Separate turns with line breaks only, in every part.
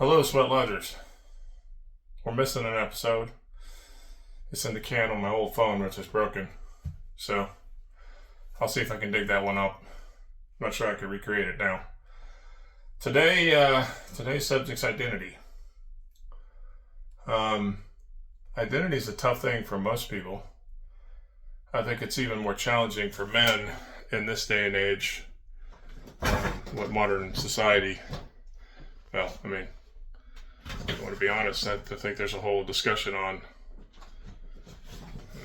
Hello, Sweatlodgers. We're missing an episode. It's in the can on my old phone, which is broken. So I'll see if I can dig that one up. I'm not sure I can recreate it now. Today's subject's identity. Identity is a tough thing for most people. I think it's even more challenging for men in this day and age with modern society. Well, I mean, if I want to be honest, I think there's a whole discussion on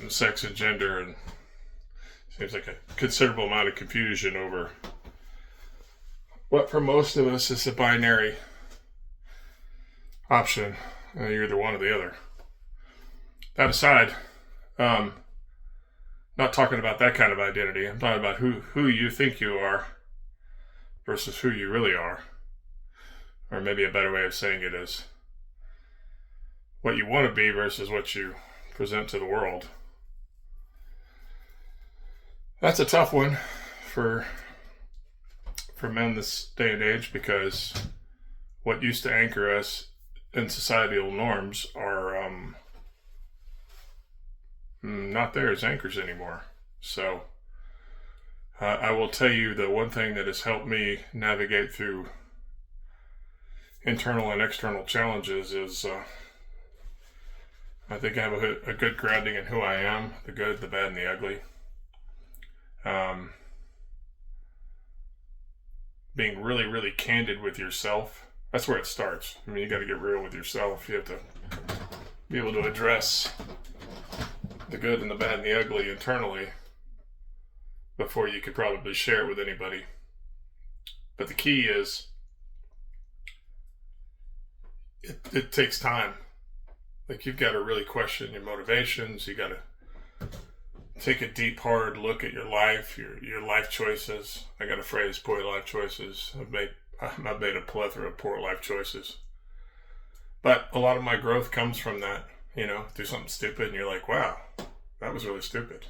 sex and gender, and seems like a considerable amount of confusion over what for most of us is a binary option. You're either one or the other. That aside, not talking about that kind of identity. I'm talking about who you think you are versus who you really are. Or maybe a better way of saying it is what you want to be versus what you present to the world. That's a tough one for men this day and age, because what used to anchor us in societal norms are not there as anchors anymore. So I will tell you the one thing that has helped me navigate through internal and external challenges is I think I have a good grounding in who I am, the good, the bad, and the ugly. Being really, really candid with yourself. That's where it starts. I mean, you got to get real with yourself. You have to be able to address the good and the bad and the ugly internally before you could probably share it with anybody. But the key is it takes time. Like, you've got to really question your motivations. You got to take a deep, hard look at your life, your life choices. I got a phrase, poor life choices. I've made a plethora of poor life choices. But a lot of my growth comes from that. Do something stupid and you're like, wow, that was really stupid.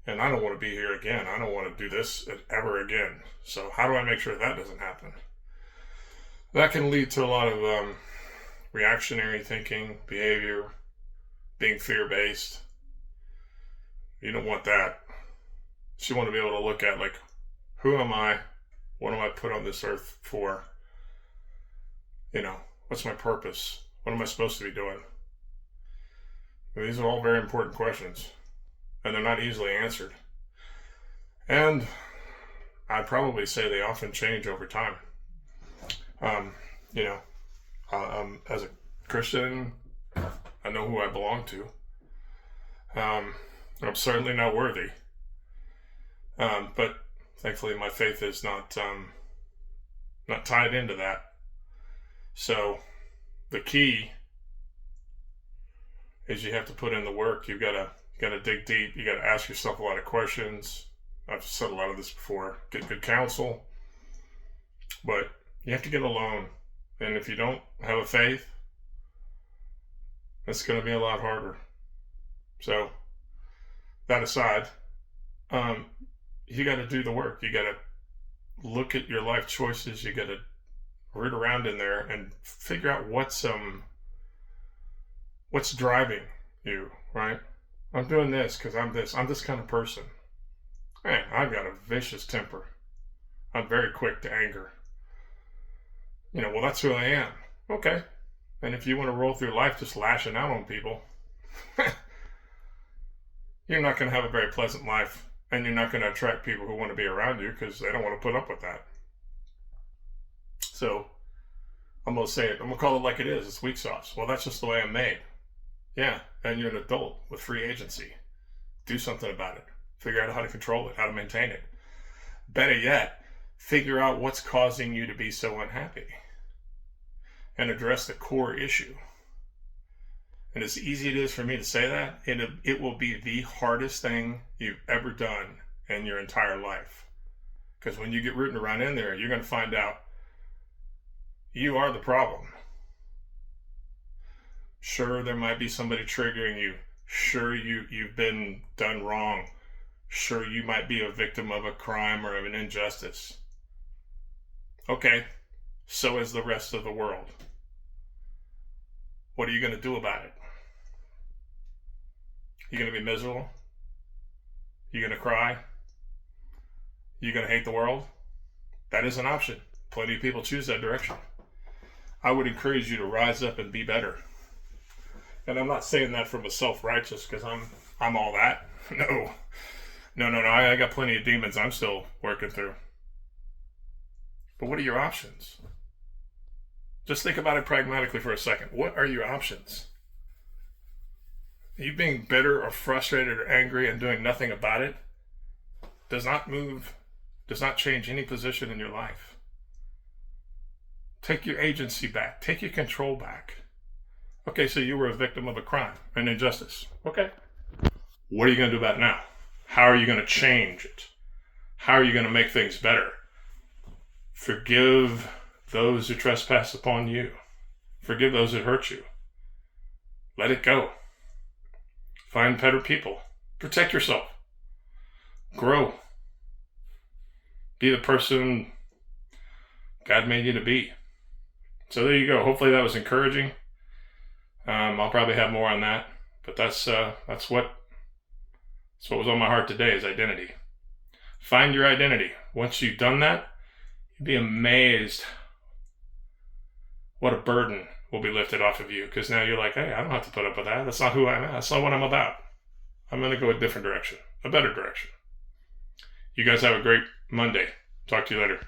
And I don't want to be here again. I don't want to do this ever again. So how do I make sure that doesn't happen? That can lead to a lot of reactionary thinking, behavior, being fear-based. You don't want that. So you want to be able to look at, like, who am I? What am I put on this earth for? What's my purpose? What am I supposed to be doing? These are all very important questions, and they're not easily answered. And I'd probably say they often change over time. As a Christian, I know who I belong to. I'm certainly not worthy. But thankfully my faith is not tied into that. So the key is you have to put in the work. You gotta dig deep. You gotta ask yourself a lot of questions. I've said a lot of this before. Get good counsel. But you have to get alone. And if you don't have a faith, it's going to be a lot harder. So, that aside, you got to do the work. You got to look at your life choices. You got to root around in there and figure out what's driving you, right? I'm doing this because I'm this kind of person. Man, I've got a vicious temper. I'm very quick to anger. Well, that's who I am. Okay. And if you want to roll through life just lashing out on people, you're not going to have a very pleasant life, and you're not going to attract people who want to be around you because they don't want to put up with that. So I'm going to say it. I'm going to call it like it is. It's weak sauce. Well, that's just the way I'm made. Yeah. And you're an adult with free agency. Do something about it. Figure out how to control it, how to maintain it. Better yet, figure out what's causing you to be so unhappy and address the core issue. And as easy it is for me to say that, it will be the hardest thing you've ever done in your entire life. Because when you get rooting around in there, you're going to find out you are the problem. Sure, there might be somebody triggering you. Sure, you've been done wrong. Sure, you might be a victim of a crime or of an injustice. Okay, So is the rest of the world. What are you going to do about it? You going to be miserable? You going to cry? You going to hate the world? That is an option. Plenty of people choose that direction. I would encourage you to rise up and be better. And I'm not saying that from a self-righteous because I'm all that. No. I got plenty of demons I'm still working through. But what are your options? Just think about it pragmatically for a second. What are your options? Are you being bitter or frustrated or angry and doing nothing about it? Does not change any position in your life. Take your agency back. Take your control back. Okay, so you were a victim of a crime, an injustice. Okay. What are you going to do about it now? How are you going to change it? How are you going to make things better? Forgive those who trespass upon you. Forgive those that hurt you. Let it go. Find better people. Protect yourself. Grow. Be the person God made you to be. So there you go. Hopefully that was encouraging. I'll probably have more on that, but that's what was on my heart today is identity. Find your identity. Once you've done that, you'd be amazed what a burden will be lifted off of you, because now you're like, hey, I don't have to put up with that. That's not who I am. That's not what I'm about. I'm going to go a different direction, a better direction. You guys have a great Monday. Talk to you later.